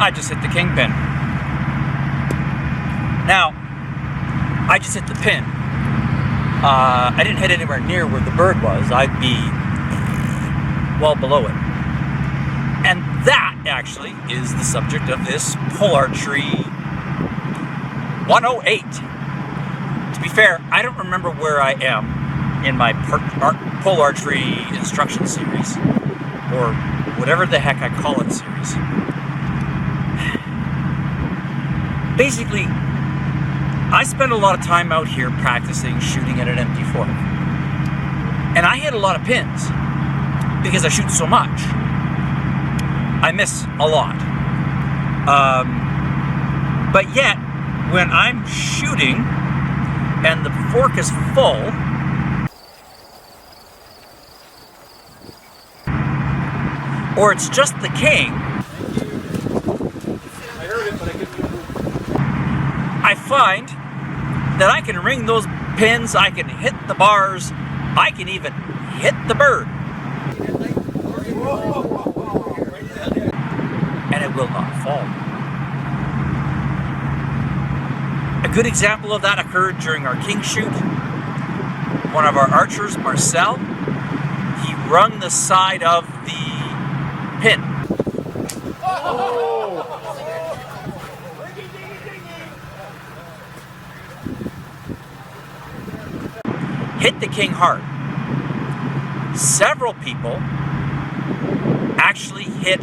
I just hit the kingpin. Now, I just hit the pin. I didn't hit anywhere near where the bird was. I'd be well below it. And that actually is the subject of this Pole Archery 108. To be fair, I don't remember where I am in my Pole Archery instruction series, or whatever the heck I call it series. Basically, I spend a lot of time out here practicing shooting at an empty fork. And I hit a lot of pins because I shoot so much. I miss a lot. But yet, when I'm shooting and the fork is full, or it's just the king, I find that I can ring those pins, I can hit the bars, I can even hit the bird. And it will not fall. A good example of that occurred during our king shoot. One of our archers, Marcel, he rung the side of the pin. Hit the king hard. Several people actually hit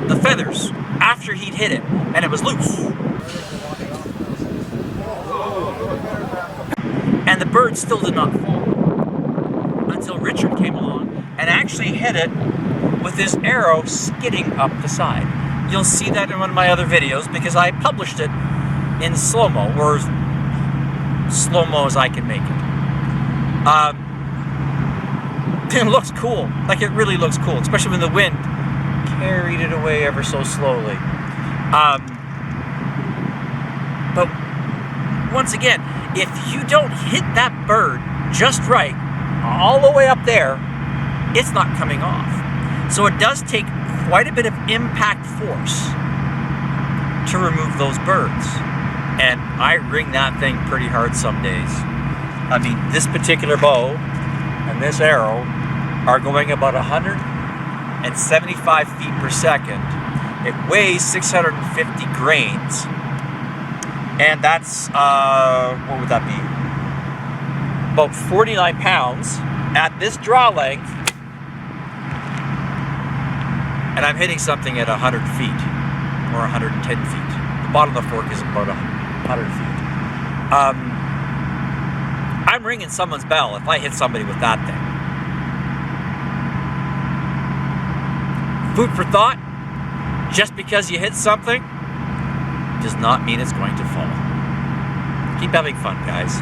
the feathers after he'd hit it, and it was loose. And the bird still did not fall until Richard came along and actually hit it with his arrow skidding up the side. You'll see that in one of my other videos because I published it in slow-mo, or as slow-mo as I can make it. It looks cool. Like, it really looks cool, especially when the wind carried it away ever so slowly. But once again, if you don't hit that bird just right, all the way up there, it's not coming off. So it does take quite a bit of impact force to remove those birds. And I ring that thing pretty hard some days. I mean, this particular bow and this arrow are going about 175 feet per second. It weighs 650 grains. And that's, what would that be? About 49 pounds at this draw length. And I'm hitting something at 100 feet or 110 feet. The bottom of the fork is about 100 feet. I'm ringing someone's bell if I hit somebody with that thing. Food for thought, just because you hit something does not mean it's going to fall. Keep having fun, guys.